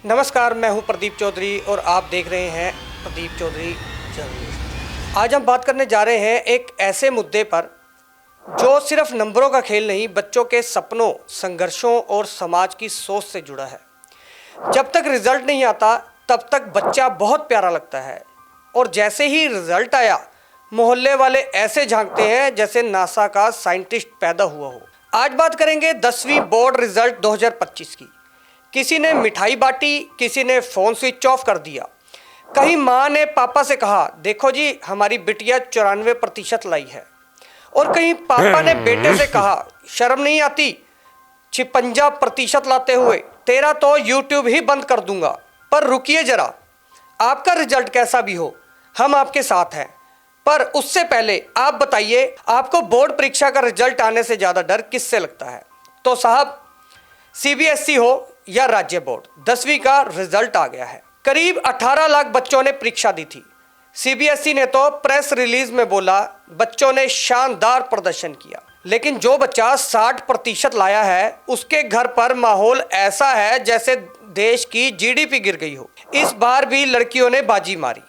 नमस्कार, मैं हूं प्रदीप चौधरी और आप देख रहे हैं प्रदीप चौधरी जर्नलिस्ट। आज हम बात करने जा रहे हैं एक ऐसे मुद्दे पर जो सिर्फ नंबरों का खेल नहीं, बच्चों के सपनों, संघर्षों और समाज की सोच से जुड़ा है। जब तक रिजल्ट नहीं आता तब तक बच्चा बहुत प्यारा लगता है और जैसे ही रिजल्ट आया मोहल्ले वाले ऐसे झांकते हैं जैसे नासा का साइंटिस्ट पैदा हुआ हो। आज बात करेंगे 10वीं बोर्ड रिजल्ट 2025 की। किसी ने मिठाई बांटी, किसी ने फ़ोन स्विच ऑफ कर दिया। कहीं माँ ने पापा से कहा, देखो जी हमारी बिटिया 94% लाई है। और कहीं पापा ने बेटे से कहा, शर्म नहीं आती 56% लाते हुए, तेरा तो यूट्यूब ही बंद कर दूंगा। पर रुकिए जरा, आपका रिजल्ट कैसा भी हो हम आपके साथ हैं। पर उससे पहले आप बताइए, आपको बोर्ड परीक्षा का रिजल्ट आने से ज़्यादा डर किससे लगता है? तो साहब, सीबीएसई हो या राज्य बोर्ड, 10वीं का रिजल्ट आ गया है। करीब 18 लाख बच्चों ने परीक्षा दी थी। सीबीएसई ने तो प्रेस रिलीज में बोला बच्चों ने शानदार प्रदर्शन किया, लेकिन जो बच्चा 60% लाया है उसके घर पर माहौल ऐसा है जैसे देश की जीडीपी गिर गई हो। इस बार भी लड़कियों ने बाजी मारी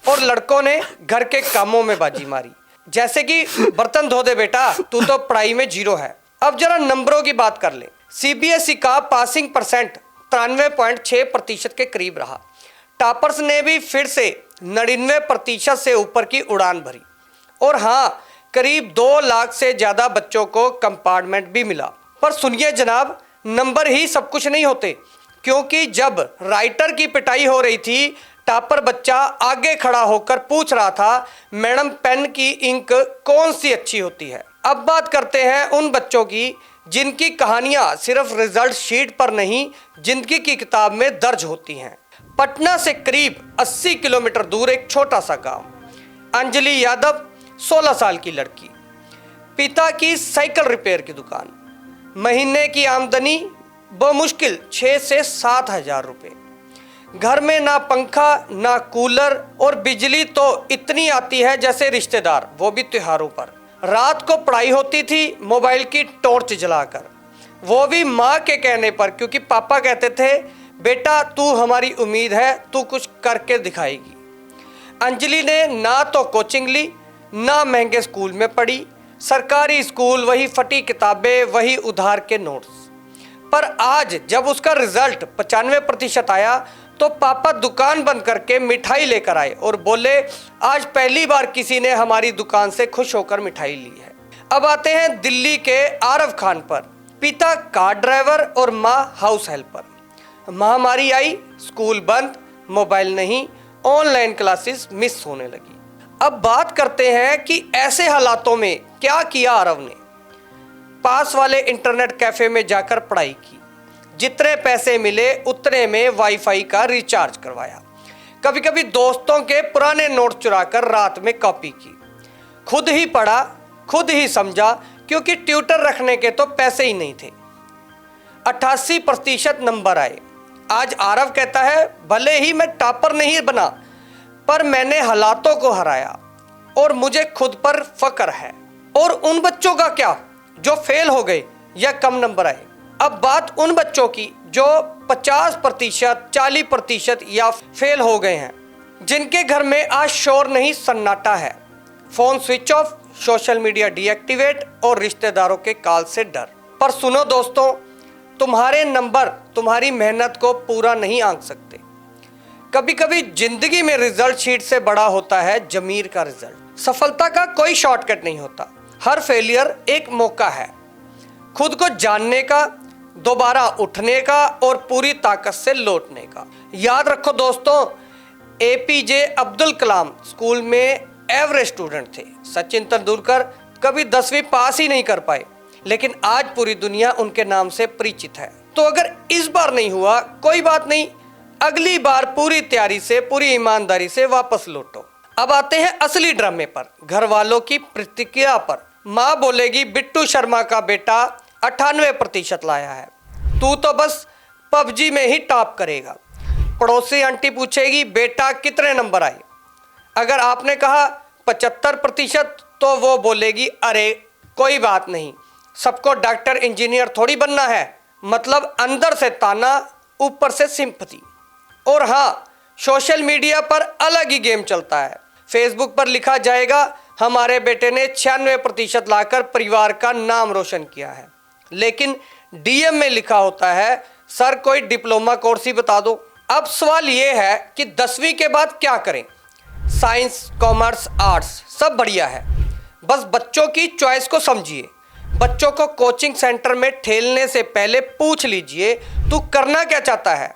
और लड़कों ने घर के कामों में बाजी मारी, जैसे कि बर्तन धो दे बेटा, तू तो पढ़ाई में 0 है। अब जरा नंबरों की बात कर ले। सीबीएसई का पासिंग परसेंट 93.6% के करीब रहा। टॉपर्स ने भी फिर से 99% से ऊपर की उड़ान भरी। और हाँ, करीब 2 लाख से ज़्यादा बच्चों को कंपार्टमेंट भी मिला। पर सुनिए जनाब, नंबर ही सब कुछ नहीं होते, क्योंकि जब राइटर की पिटाई हो रही थी, टॉपर बच्चा आगे खड़ा होकर पूछ रहा था, मैडम पेन की इंक कौन सी अच्छी होती है। अब बात करते हैं उन बच्चों की जिनकी कहानियां सिर्फ रिजल्ट शीट पर नहीं, जिंदगी की किताब में दर्ज होती हैं। पटना से करीब 80 किलोमीटर दूर एक छोटा सा गांव, अंजलि यादव 16 साल की लड़की, पिता की साइकिल रिपेयर की दुकान, महीने की आमदनी बमुश्किल 6 से 7 हजार रुपये। घर में ना पंखा ना कूलर और बिजली तो इतनी आती है जैसे रिश्तेदार, वो भी त्योहारों पर। रात को पढ़ाई होती थी मोबाइल की टॉर्च जलाकर, वो भी माँ के कहने पर, क्योंकि पापा कहते थे बेटा तू हमारी उम्मीद है, तू कुछ करके दिखाएगी। अंजलि ने ना तो कोचिंग ली ना महंगे स्कूल में पढ़ी, सरकारी स्कूल, वही फटी किताबें, वही उधार के नोट्स। पर आज जब उसका रिजल्ट 95% आया तो पापा दुकान बंद करके मिठाई लेकर आए और बोले, आज पहली बार किसी ने हमारी दुकान से खुश होकर मिठाई ली है। अब आते हैं दिल्ली के आरव खान पर, पिता कार ड्राइवर और माँ हाउस हेल्पर। महामारी आई, स्कूल बंद, मोबाइल नहीं, ऑनलाइन क्लासेस मिस होने लगी। अब बात करते हैं कि ऐसे हालातों में क्या किया आरव ने। पास वाले इंटरनेट कैफे में जाकर पढ़ाई की, जितने पैसे मिले उतने में वाईफाई का रिचार्ज करवाया। कभी कभी दोस्तों के पुराने नोट चुराकर रात में कॉपी की। खुद ही पढ़ा, खुद ही समझा, क्योंकि ट्यूटर रखने के तो पैसे ही नहीं थे। 88% नंबर आए। आज आरव कहता है, भले ही मैं टॉपर नहीं बना, पर मैंने हालातों को हराया और मुझे खुद पर फक्र है। और उन बच्चों का क्या जो फेल हो गए या कम नंबर आए। अब बात उन बच्चों की जो 50%, 40% या फेल हो गए हैं, जिनके घर में आज शोर नहीं सन्नाटा है, phone switch off, social media deactivate और रिश्तेदारों के कॉल से डर। पर सुनो दोस्तों, तुम्हारे नंबर तुम्हारी मेहनत को पूरा नहीं आंक सकते। कभी कभी जिंदगी में रिजल्ट शीट से बड़ा होता है जमीर का रिजल्ट। सफलता का कोई शॉर्टकट नहीं होता, हर फेलियर एक मौका है खुद को जानने का, दोबारा उठने का और पूरी ताकत से लौटने का। याद रखो दोस्तों, एपीजे अब्दुल कलाम स्कूल में एवरेज स्टूडेंट थे। सचिन तेंदुलकर कभी 10वीं पास ही नहीं कर पाए, लेकिन आज पूरी दुनिया उनके नाम से परिचित है। तो अगर इस बार नहीं हुआ कोई बात नहीं, अगली बार पूरी तैयारी से, पूरी ईमानदारी से वापस लौटो। अब आते हैं असली ड्रामे पर, घर वालों की प्रतिक्रिया पर। माँ बोलेगी, बिट्टू शर्मा का बेटा 98% लाया है, तू तो बस पबजी में ही टॉप करेगा। पड़ोसी आंटी पूछेगी, बेटा कितने नंबर आए? अगर आपने कहा 75%, तो वो बोलेगी, अरे कोई बात नहीं, सबको डॉक्टर इंजीनियर थोड़ी बनना है। मतलब अंदर से ताना, ऊपर से सिंपैथी। और हाँ, सोशल मीडिया पर अलग ही गेम चलता है। फेसबुक पर लिखा जाएगा हमारे बेटे ने 96% लाकर परिवार का नाम रोशन किया है, लेकिन डीएम में लिखा होता है सर कोई डिप्लोमा कोर्स ही बता दो। अब सवाल ये है कि 10वीं के बाद क्या करें। साइंस, कॉमर्स, आर्ट्स सब बढ़िया है, बस बच्चों की चॉइस को समझिए। बच्चों को कोचिंग सेंटर में ठेलने से पहले पूछ लीजिए तू करना क्या चाहता है।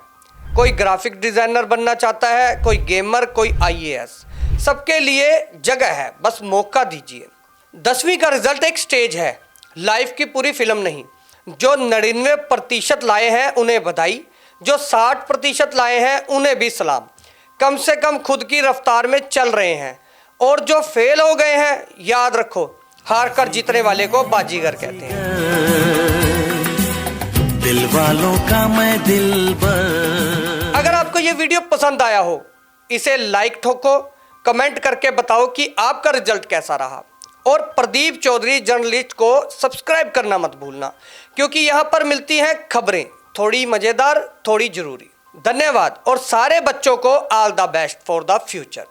कोई ग्राफिक डिजाइनर बनना चाहता है, कोई गेमर, कोई आईएएस। सबके लिए जगह है, बस मौका दीजिए। 10वीं का रिजल्ट एक स्टेज है, लाइफ की पूरी फिल्म नहीं। जो 99% लाए हैं उन्हें बधाई, जो 60% लाए हैं उन्हें भी सलाम। कम से कम खुद की रफ्तार में चल रहे हैं। और जो फेल हो गए हैं, याद रखो हार कर जीतने वाले को बाजीगर कहते हैं। दिल वालों का मैं दिलबर। अगर आपको ये वीडियो पसंद आया हो, इसे लाइक ठोको, कमेंट करके बताओ कि आपका रिजल्ट कैसा रहा। और प्रदीप चौधरी जर्नलिस्ट को सब्सक्राइब करना मत भूलना, क्योंकि यहाँ पर मिलती हैं खबरें, थोड़ी मज़ेदार, थोड़ी ज़रूरी। धन्यवाद और सारे बच्चों को all the best for the future.